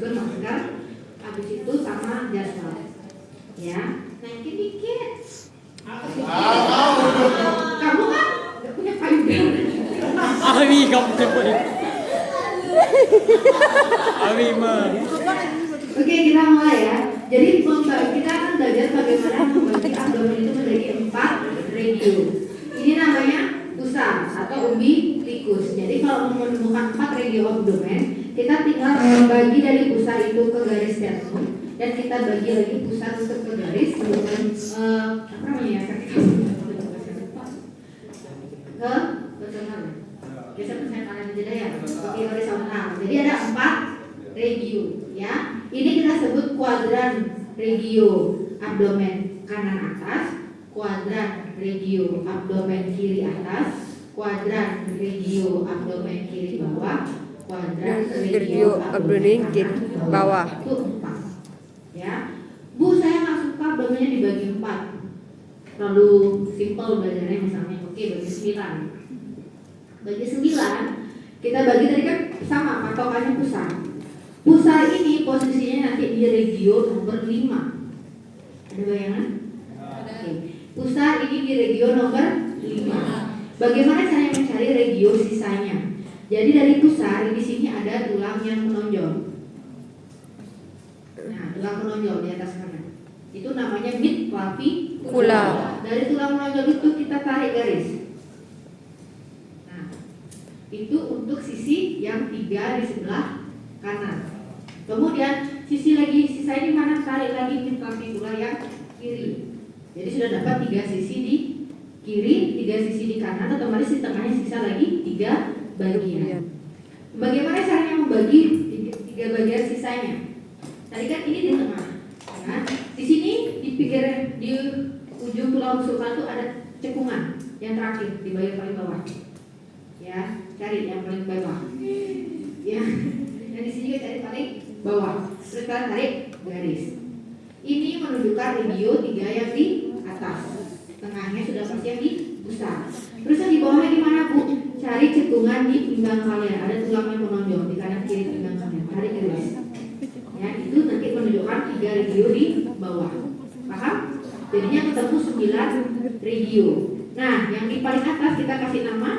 masker, habis itu sama jadwal. Ya, naikin dikit. Kamu kan nggak punya payung. Abi kamu tipe. Abi mah. Oke, kita mulai ya. Jadi kita akan belajar bagaimana membagi abdomen itu menjadi 4 region. Ini namanya pusar atau umbilikus. Jadi kalau menemukan 4 region abdomen, kita tinggal membagi dari pusar itu ke garis sternum dan kita bagi lagi pusar itu ke garis apa namanya ya? Ke horizontal. Biasa saya kanan jeda ya. Oke, horizontal. Jadi ada 4 regio ya. Ini kita sebut kuadran regio abdomen kanan atas, kuadran regio abdomen kiri atas, kuadran regio abdomen kiri bawah, kuadran regio abdomen kiri bawah. Itu 4. Ya. Bu, saya nggak suka abdomennya dibagi 4. Terlalu simpel belajarnya misalnya. Oke, bagi 9. Bagi 9, kita bagi tadi kan sama patokannya pusar. Pusar ini posisinya nanti di regio nomor 5. Ada bayangan? Oke. Pusar ini di regio nomor 5. Bagaimana cara mencari regio sisanya? Jadi dari pusar di sini ada tulang yang menonjol. Nah, tulang menonjol di atas kanan. Itu namanya mid clavicula. Dari tulang menonjol itu kita tarik garis. Nah, itu untuk sisi yang 3 di sebelah kanan. Kemudian sisa ini mana, tarik lagi mid clavicula yang kiri. Jadi sudah dapat 3 sisi di kiri, 3 sisi di kanan, otomatis di tengahnya sisa lagi 3 bagian. Bagaimana caranya membagi 3 bagian sisanya? Tadi kan ini di tengah. Nah, di sini di ujung tulang rusuk itu ada cekungan yang terakhir di bagian paling bawah. Ya, cari yang paling bawah. Ya. Dan di sini kita cari paling bawah. Terus kita tarik garis. Ini menunjukkan regio 3 yang di atas. Tengahnya sudah pasti yang di pusar. Terus yang di bawahnya di mana, Bu? Cari cekungan di pinggang kalian. Ada tulang yang menonjol di kanan kiri pinggang kalian. Tarik garis. Ya, itu nanti menunjukkan 3 regio di bawah. Paham? Jadinya ketemu 9 regio. Nah, yang di paling atas kita kasih nama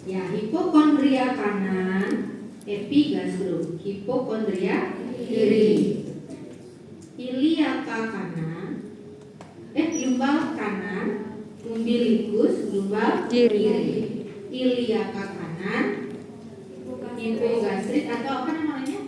ya, hipokondria kanan, epigastro, hipokondria kiri, iliaka kanan, lumbal kanan, umbilikus, lumbal kiri, iliaka kanan, hipogastrit atau apa namanya?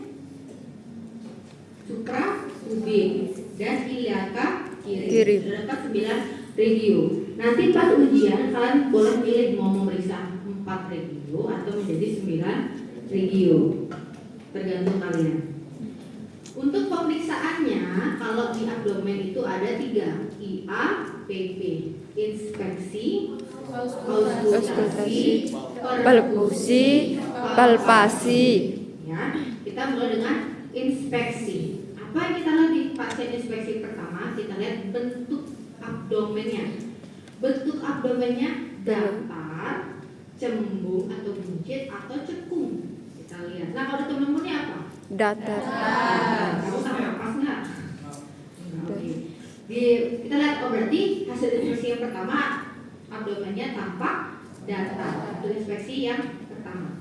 Suprapubik, dan iliaka kiri. Sudah dapat 9 regio. Nanti pas ujian kalian boleh pilih mau memeriksa 4 regio atau menjadi 9 regio, tergantung kalian. Untuk pemeriksaannya, kalau di abdomen itu ada 3, IA, PP, inspeksi, auskultasi, perkusi, palpasi. Ya, kita mulai dengan inspeksi. Apa yang kita lihat di pasien inspeksi pertama? Kita lihat bentuk abdomennya. Bentuk abdomennya datar, cembung atau buncit atau cekung. Kita lihat. Nah, kalau teman-teman ini apa? Datar. Kamu sama napas nggak? Oke. Kita lihat, berarti hasil inspeksi yang pertama abdomennya tampak datar. Itu inspeksi yang pertama.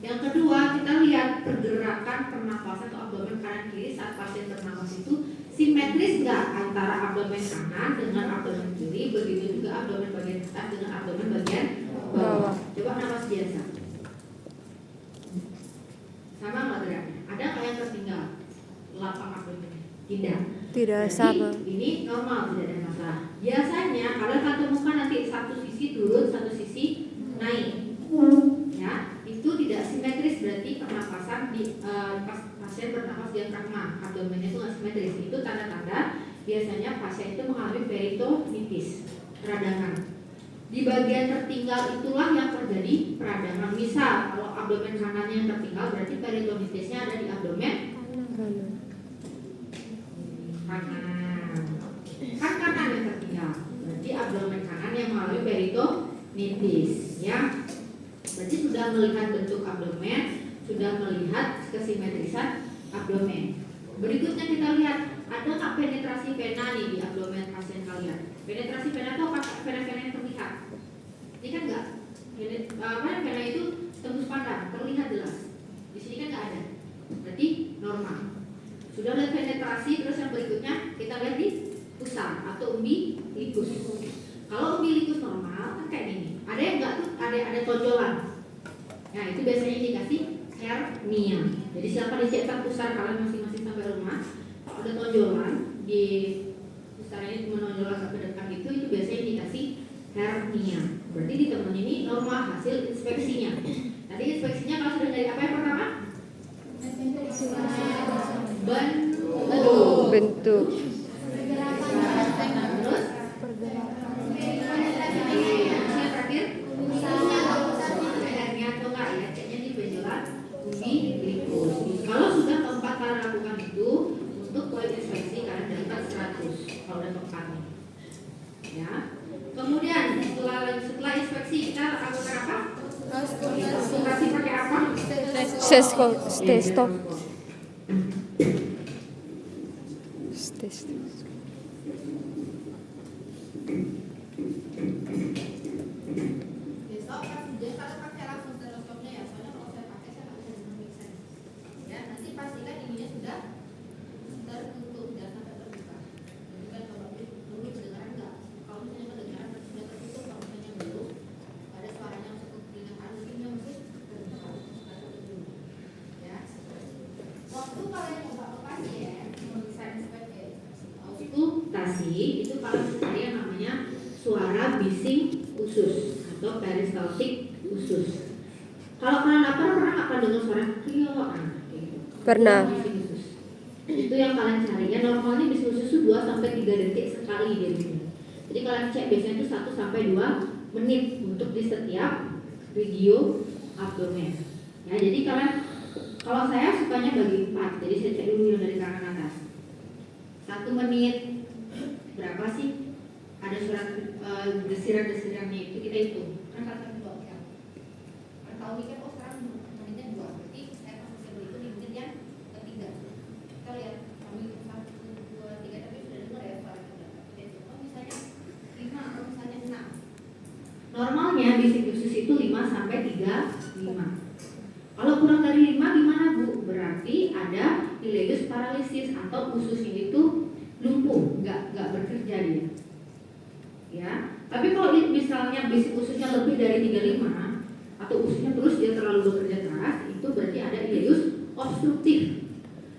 Yang kedua, kita lihat pergerakan pernapasan atau abdomen kanan kiri saat pasien bernapas itu simetris nggak antara abdomen kanan dengan abdomen kiri, begitu juga abdomen bagian atas dengan abdomen bagian bawah. Coba napas biasa. Sama nggak geraknya? Ada nggak yang tertinggal? Lapang abdomennya? Tidak sama. Ini normal, tidak ada masalah. Biasanya kalian akan temukan nanti satu sisi turun, satu sisi naik. Ya, itu tidak simetris, berarti pernapasan di pasien bernapas diafragma, abdomennya itu nggak simetris. Itu tanda-tanda biasanya pasien itu mengalami peritonitis, peradangan. Di bagian tertinggal itulah yang terjadi peradangan. Misal kalau abdomen kanannya yang tertinggal, berarti peritonitisnya ada di abdomen kanan. Kan kanan yang tertinggal, berarti abdomen kanan yang mengalami peritonitis. Ya. Berarti sudah melihat bentuk abdomen, sudah melihat kesimetrisan abdomen. Berikutnya kita lihat, ada nggak penetrasi vena nih di abdomen pasien kalian? Penetrasi vena itu apa? Vena-vena yang terlihat. Ini kan nggak. Vena itu tembus pandang, terlihat jelas. Di sini kan nggak ada. Berarti normal. Sudah lihat penetrasi, terus yang berikutnya kita lihat di pusar atau umbilikus. Kalau umbilikus normal kan kayak gini. Ada yang enggak tuh, ada tonjolan. Nah, itu biasanya indikasi hernia. Jadi siapa dicetak pusar kalian masing-masing sampai rumah, kalau ada tonjolan di pusar ini menonjol ke depan itu biasanya indikasi hernia. Berarti di teman ini normal hasil inspeksinya. Tadi inspeksinya kalau sudah dari apa yang pertama? Bentuk. Terus yang terakhir hernia atau enggak ya, ceknya di benjolan umbilikus. Kalau sudah keempat kalian lakukan itu, untuk poin inspeksi kalian dapat 100 kalau udah keempat nih. Ya. Kemudian setelah inspeksi kita lakukan apa? Konsultasi pakai apa? Stetoskop. Besok kan kalau pakai langsung stetoskopnya ya, soalnya kalau saya pakai saya nggak bisa memeriksa. Ya, nanti pastikan ininya sudah tertutup, jangan sampai terbuka. Jadi kan kalau dulu kedengaran nggak? Kalau misalnya kedengaran sudah tertutup, kalau misalnya belum ada suaranya masuk ke telinga, mungkinnya mungkin terbuka. Ya. Waktu kalian coba ke pasien memeriksa auskultasi itu kalian cari yang namanya suara bising usus atau peristaltik usus. Kalau kalian lapar pernah nggak kalian dengar suara kriok? Gitu. Pernah. Bising usus. Itu yang kalian cari. Ya normalnya bising usus itu 2 sampai 3 detik sekali dia bising. Jadi kalian cek biasanya itu 1 sampai 2 menit untuk di setiap video abdomen. Ya, jadi kalian kalau saya sukanya bagi 4. Jadi saya cek dulu yang dari kanan atas. 1 menit berapa sih? Ada surat desiran-desirannya itu kita hitung. Kan 1 2 ya. Kan tahu nih kan sekarang menitnya 2. Berarti saya masih itu di menit yang ketiga. Kita lihat kami 1 2 3 tapi sudah dengar ya suaranya. Oh misalnya 5 atau misalnya 6. Normalnya bising usus itu 5 sampai 35. Kalau kurang dari 5 gimana Bu? Berarti ada ileus paralisis atau ususnya itu lumpuh, nggak bekerja dia. Ya, tapi kalau misalnya bisik ususnya lebih dari 35 atau ususnya terus dia terlalu bekerja keras, itu berarti ada ileus obstruktif.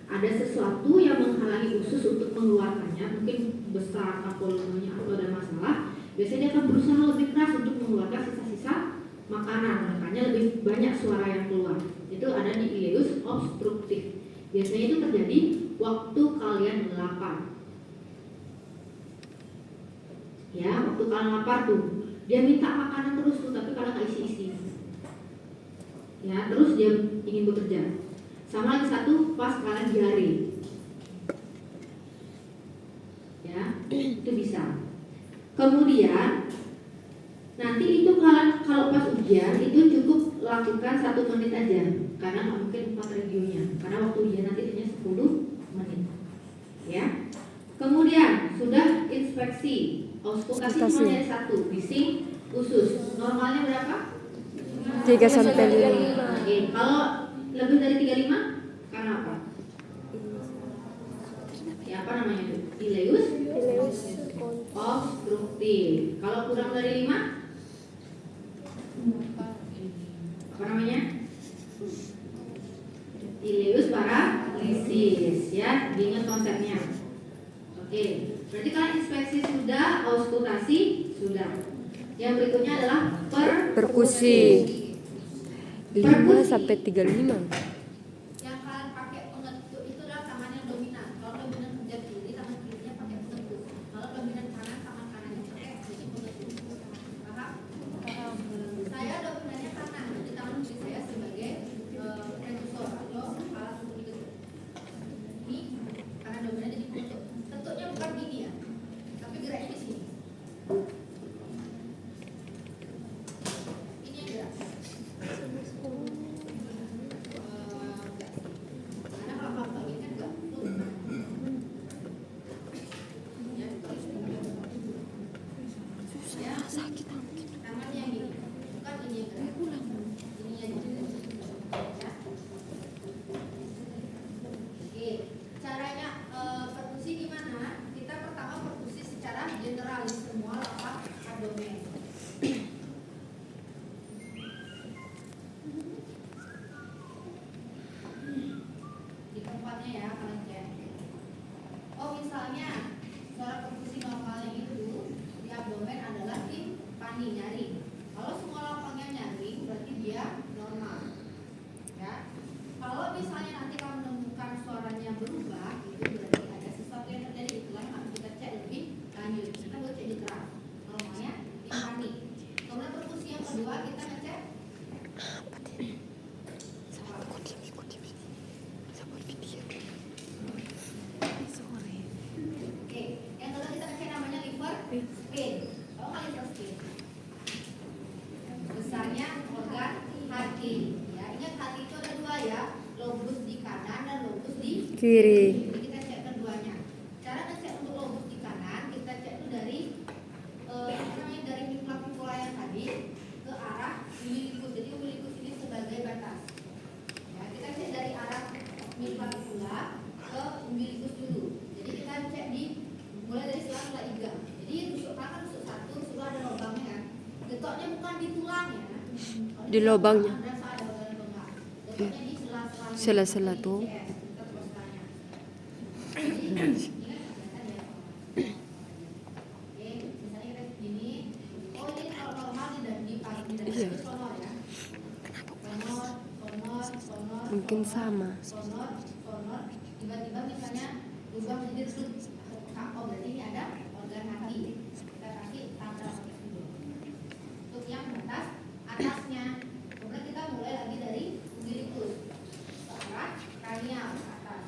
Ada sesuatu yang menghalangi usus untuk mengeluarkannya, mungkin besar volumenya atau ada masalah. Biasanya dia akan berusaha lebih keras untuk mengeluarkan sisa-sisa makanan, makanya lebih banyak suara yang keluar. Itu ada di ileus obstruktif. Biasanya itu terjadi waktu kalian lapar. Ya, waktu kalian lapar tuh, dia minta makanan terus tuh, tapi kalian nggak isi-isi. Ya, terus dia ingin bekerja. Sama lagi satu, pas kalian diare. Ya, itu bisa. Kemudian nanti itu kalian kalau pas ujian itu cukup lakukan 1 menit aja, karena nggak mungkin 4 regionya, karena waktu ujian nanti hanya 10 menit. Ya. Kemudian sudah inspeksi auskultasi cuma dari 1 bising usus. Normalnya berapa? 3 sampai 5. Oke. Kalau lebih dari 35 karena apa? Ya apa namanya itu? Ileus obstruktif. Kalau kurang dari 5 apa namanya? Ileus paralisis. Ya, diingat konsepnya. Oke, berarti kalian inspeksi sudah, auskultasi sudah. Yang berikutnya adalah Perkusi 5 sampai 35. Yang kalian pakai pengetuk itu adalah tangan yang dominan. Kalau dominan kerja kiri, tangan kirinya pakai pengetuk. Kalau dominan kanan, tangan kanannya pakai pengetuk. Paham? Saya dominannya kanan, jadi tangan kiri saya sebagai prekusor atau alat untuk diketuk. Ini karena dominan jadi pengetuk. Tentunya bukan gini ya, tapi geraknya di sini. Ini yang gerak. Kiri. Jadi kita cek keduanya. Cara ngecek untuk lobus di kanan, kita cek itu dari dari mikula yang tadi ke arah umbilikus. Jadi umbilikus ini sebagai batas. Ya, kita cek dari arah mikula ke umbilikus dulu. Jadi kita cek mulai dari sela-sela iga. Jadi tusuk kanan, tusuk satu, tusuk ada lubangnya kan. Getoknya bukan di tulangnya. Di lubangnya. Getoknya di sela-sela. Sela-sela tuh. Iya. Mungkin sama. Tiba-tiba misalnya berubah menjadi sudut. Berarti ini ada organ hati. Kita kasih tanda untuk yang batas atasnya. Kemudian kita mulai lagi dari umbilikus ke arah kranial ke atas.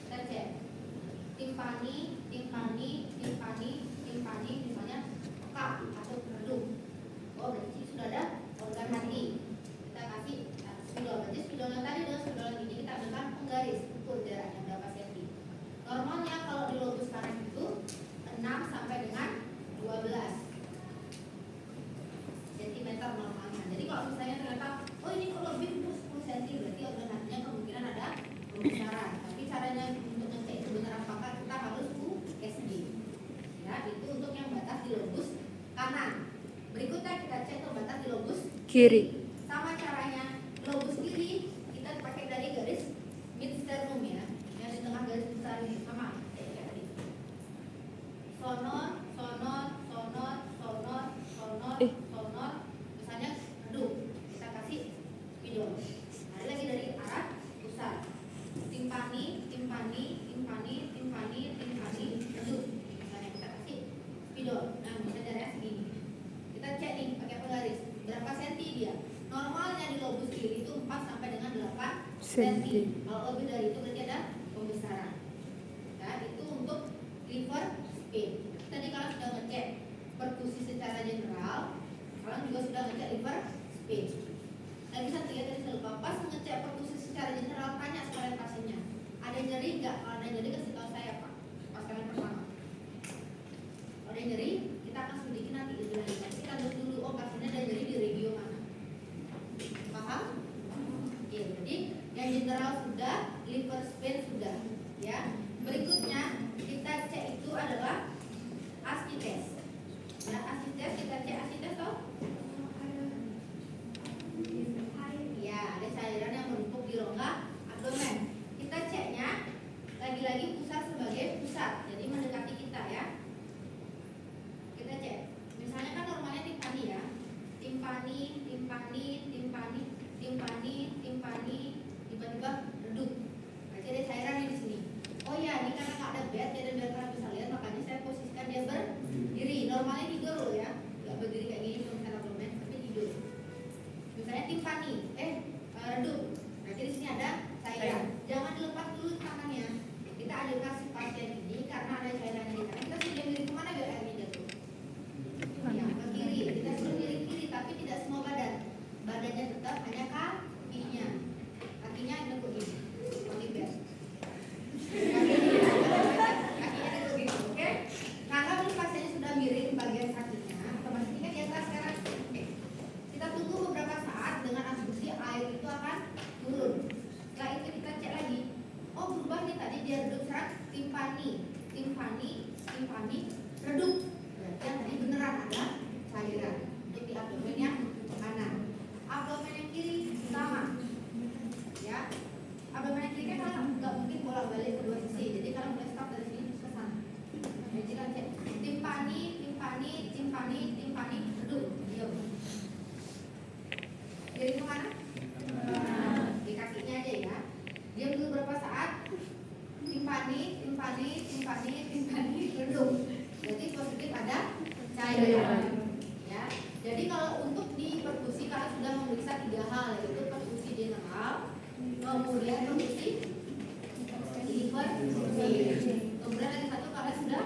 Kita cek timpani, misalnya peka atau redup. Oh, berarti sudah ada organ hati. Kita kasih spidol. Berarti spidolnya tadi dengan spidol ini kita ambilkan penggaris ukur jaraknya berapa senti. Normalnya kalau di lobus kanan itu 6 sampai dengan 12 cm normalnya. Jadi kalau misalnya ternyata oh ini kok lebih 10 cm, berarti organ hatinya kemungkinan ada pembesaran. Tapi caranya untuk ngecek itu benar apakah kita harus USG. Ya, itu untuk yang batas di lobus kanan. Berikutnya kita cek ke batas di lobus Kiri. Sama caranya, lobus kiri kita pakai dari garis mid sternum ya, yang di tengah garis besar ini sama kayak tadi. Sonor. Misalnya redup, kita kasih spidol. Ada lagi dari arah pusat. Timpani, redup. Misalnya kita kasih spidol. Nah, misalnya jaraknya segini. Kita cek nih pakai penggaris berapa senti dia. Normalnya di lobus kiri itu 4 sampai dengan 8 senti. Kalau lebih dari itu berarti ada pembesaran. Nah, itu untuk liver spin. Tadi kalian sudah ngecek perkusi secara general, kalian juga sudah ngecek liver spin. Lagi satu ya, tadi saya lupa, pas ngecek perkusi secara general, tanya sekalian pasiennya, ada nyeri nggak? Kalau ada nyeri kasih tahu saya Pak, pas kalian pertama. Kalau ada nyeri, kita akan selidikin nanti gejalanya. Kita lihat dulu, oh pasiennya ada nyeri di regio mana. Paham? Oke, jadi yang general sudah, liver spin sudah, ya. Berikutnya kita cek itu adalah ASCII test. Ya, ASCII test kita cek ASCII test toh? Ya, ada cairan yang menumpuk di rongga abdomen. Kita ceknya lagi-lagi pusat sebagai pusat, jadi mendekati kita ya. Kita cek. Misalnya kan normalnya timpani ya. Timpani, tiba-tiba redup. Berarti ada cairan di sini. Oh ya, ini karena nggak ada bed, jadi biar kalian bisa lihat, makanya saya posisikan dia berdiri. Normalnya tidur loh ya, nggak berdiri kayak gini misalnya abdomen, tapi tidur. Misalnya timpani, redup. Berarti di sini ada cairan. Jangan dilepas dulu tangannya. Kita edukasi pasien ini karena ada cairan di kanan. Kita sudah miring kemana biar airnya jatuh? Ya, ke kiri. Kita suruh miring kiri, tapi tidak semua badan. Badannya tetap hanya kakinya. Kakinya nekuk gini. Pakai bed. Kakinya nekuk gini, oke? Nah, kalau pasiennya sudah miring bagian kakinya, otomatis ini kan di atas sekarang. Kita tunggu beberapa saat dengan asumsi air itu akan turun. Setelah itu kita cek lagi. Oh, berubah nih, tadi dia redup serat timpani, redup. Berarti yang tadi beneran ada cairan. Untuk di abdomen yang kanan. Abdomen yang kiri sama. Ya. Abdomen yang kiri kan kalau nggak mungkin bolak-balik kedua sisi. Jadi kalau mulai stop dari sini ke sana. Jadi kita cek timpani, redup. Diam. Jadi kemana? Di kakinya aja ya. Diam dulu berapa saat? Timpani, redup. Berarti positif ada cairan. Ya. Jadi kalau untuk di perkusi kalian sudah memeriksa 3 hal, yaitu perkusi general, kemudian perkusi liver, kemudian lagi satu kalian sudah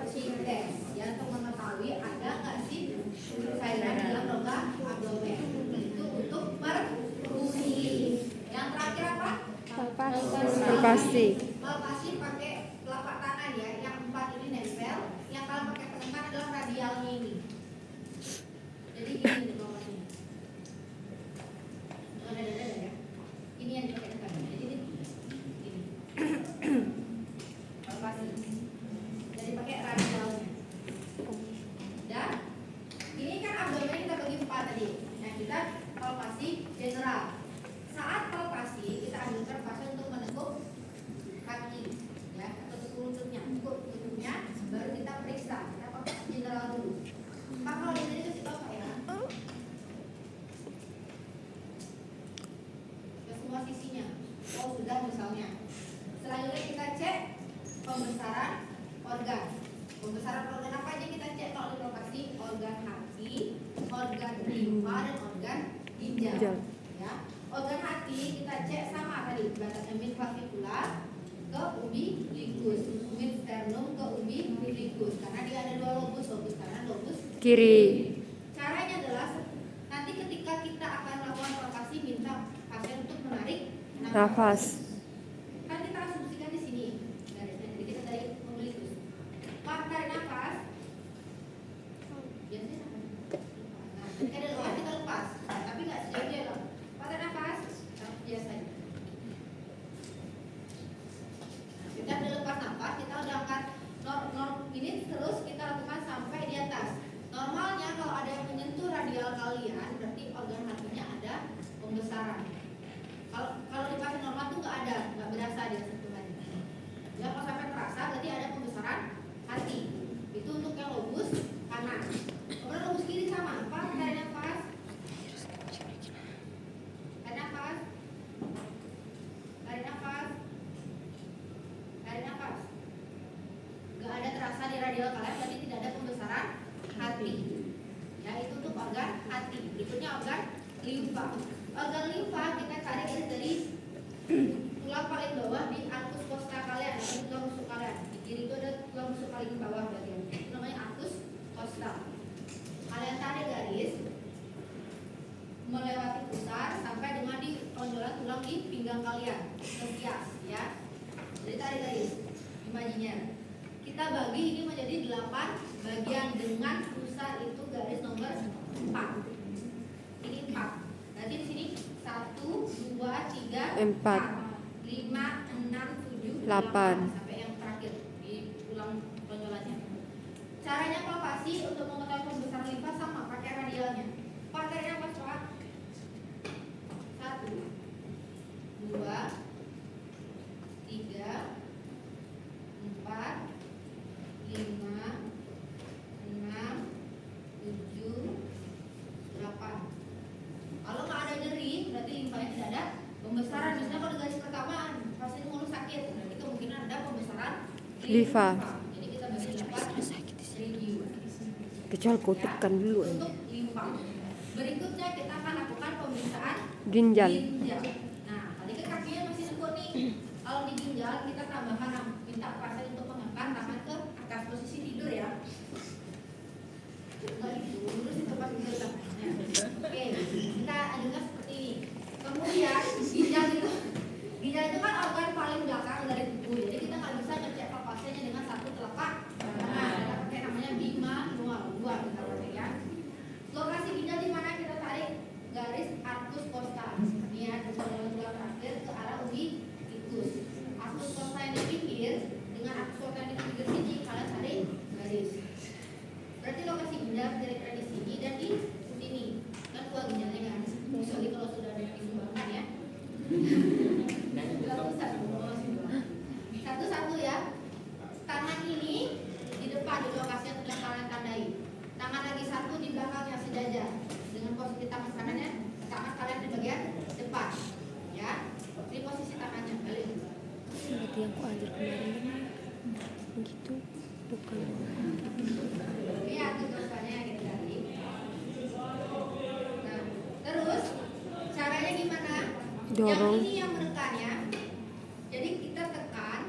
ASCII test, ya, untuk mengetahui ada nggak sih cairan dalam rongga abdomen. Itu untuk perkusi. Yang terakhir apa? Palpasi. Palpasi pakai telapak tangan ya, yang 4 ini nempel, yang kalau pakai pengekan adalah radialnya ini. Jadi gini nih palpasinya. Ada ya. Ini yang dipakai tekan. Jadi ini. Palpasi. Jadi pakai radialnya. Dan ini kan abdomen kita bagi 4 tadi. Nah, kita palpasi general. Saat palpasi kita ambil palpasi untuk menekuk kaki ya, atau lututnya, lututnya baru kita periksa. Kita palpasi general dulu. Pak, kalau di sini kasih tahu Pak ya. Ke semua sisinya. Oh, sudah misalnya. Selanjutnya kita cek pembesaran organ. Pembesaran organ apa aja kita cek kalau di palpasi? Organ hati, organ limfa, dan organ ginjal. Ya. Organ hati kita cek sama tadi, batasnya mid clavicula ke umbilicus, mid sternum ke umbilicus, karena dia ada 2 lobus kanan, lobus Kiri. Caranya adalah nanti ketika kita akan melakukan palpasi, minta pasien untuk menarik Nafas. Kan kita asumsikan di sini garisnya, jadi kita tarik umbilicus. Pak, tarik nafas. Biasanya nafas. Nah, ketika ada lepas kita lepas, tapi nggak sejauh dia loh. Pak, tarik nafas. Biasanya. Kita udah lepas nafas, kita udah angkat ini terus kita lakukan sampai di atas. Normalnya kalau ada yang menyentuh radial kalian, berarti organ hatinya ada pembesaran. Kalau di pasien normal tuh nggak berasa dia sentuhannya. Ya, kalau sampai terasa berarti ada pembesaran hati. Itu untuk yang lobus kanan. Kemudian lobus kiri sama. Pak, tarik nafas. Tarik nafas. Tarik nafas. Tarik nafas. Nggak ada terasa di radial kalian, berarti tidak ada pembesaran hati. Ya, itu untuk organ hati. Berikutnya organ limfa. Organ limfa kita cari dari tulang paling bawah di arcus costa kalian atau tulang rusuk kalian. Di kiri itu ada tulang rusuk paling bawah berarti. Itu namanya arcus costa. Kalian tarik garis melewati pusar sampai dengan di tonjolan tulang di pinggang kalian. Terkias ya. Jadi tarik garis. Imajinya. Kita bagi ini menjadi 8 bagian dengan pusar itu garis nomor 4. Ini 4. Berarti di sini 1, 2, 3, 4, 5, 6, 7, 8 sampai yang terakhir di tulang tonjolannya. Caranya palpasi untuk mengetahui pembesaran limfa sama pakai radialnya. Pak, tarik nafas Pak. 1, 2, 3, 4, 5, 6, 7, 8. Kalau nggak ada nyeri, berarti limfanya tidak ada pembesaran. Misalnya kalau di garis pertama pasien mulut sakit, berarti kemungkinan ada pembesaran Limfa. Jadi kita bagi 8 review. Kecuali kau tekan dulu. Untuk limfa. Berikutnya kita akan lakukan pemeriksaan Ginjal. Nah, tadi kan kakinya masih nekuk nih. Kalau di ginjal kita tambahkan, minta pasien untuk mengangkat tangan ke atas posisi tidur ya. Enggak itu, lurus itu pas tidur tangannya. Oke, kita adukkan seperti ini. Kemudian ginjal itu kan organ paling belakang dari tubuh. Jadi kita nggak bisa ngecek palpasinya dengan satu telapak tangan. Kita pakai namanya bimanual 2 kita pakai ya. Lokasi ginjal di mana kita tarik garis arcus costa. Ini ya, tulang terakhir ke arah umbilicus. Arcus costa yang di pinggir dengan arcus costa yang di pinggir sini kalian tarik garis. Berarti lokasi ginjal kira-kira di sini dan di sini. Kan 2 ginjalnya kan. Kecuali kalau sudah ada yang disumbangkan ya. Satu-satu ya. Tangan ini di depan di lokasi yang sudah kalian tandai. Tangan lagi satu di belakangnya sejajar dengan posisi tangan kanannya, tangan kalian di bagian depan, ya. Ini posisi tangannya balik. Berarti yang ku ajar kemarin gitu, bukan. Ini aku terusnya gitu tadi. Nah, terus caranya gimana? Dorong. Yang ini yang menekan ya. Jadi kita tekan,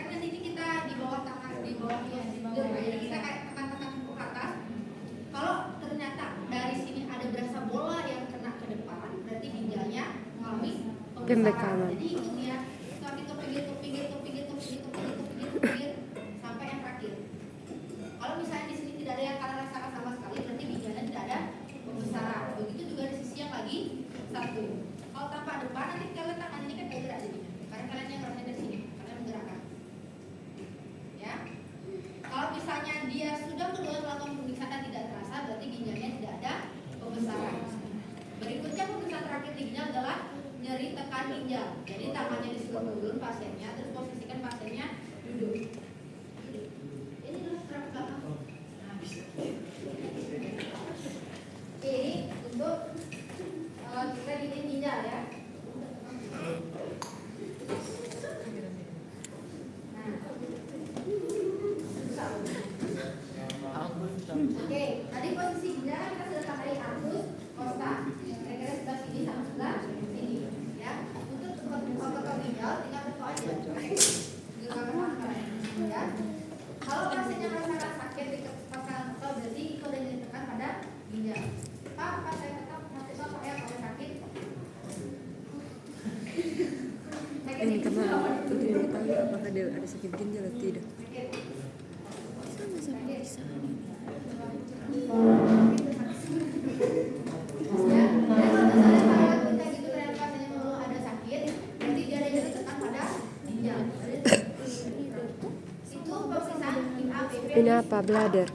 kan di sini kita di bawah tangan, di bawahnya, jadi kita kayak tekan-tekan ke atas. Kalau ternyata dari sini ada berasa bola yang kena ke depan, berarti ginjalnya Pembekaman. Jadi ikut ya, kami ke pinggir sampai yang terakhir. Kalau misalnya di sini tidak ada yang kalian rasakan sama sekali, berarti ginjalnya tidak ada pembesaran. Begitu juga di sisi yang lagi satu. Kalau tanpa depan nanti kalian tangan ini kan gak gerak jadinya. Karena kalian yang ngerasain dari sini, kalian menggerakkan. Ya. Kalau misalnya dia sudah kedua melakukan pemeriksaan tidak terasa, berarti ginjalnya tidak ada pembesaran. Berikutnya pemeriksaan terakhir di ginjal adalah nyeri tekan ginjal. Jadi tangannya disuruh turun pasiennya, terus posisikan pasiennya duduk. Ini dulu gerak ke belakang. Nah, bisa. Ini untuk kita gini ginjal ya. Oke, tadi posisi ginjal kita sudah pakai artus kosta. Kira-kira sebelah sini sama sebelah sini, ya. Untuk otot ginjal tinggal bentuk aja. Ya. Kalau pasiennya merasakan sakit di kepala otot, berarti itu ada yang ditekan pada ginjal. Pak saya tetap nanti bapak ya kalau sakit. Ini karena untuk diketahui apakah dia ada sakit ginjal atau tidak. Sama pemeriksaan ini. Ya, dan kalau misalnya kita gitu ternyata pasiennya mengeluh ada sakit, berarti dia ada yang ditekan pada ginjal. Itu pemeriksaan IABP. Ini apa? Bladder.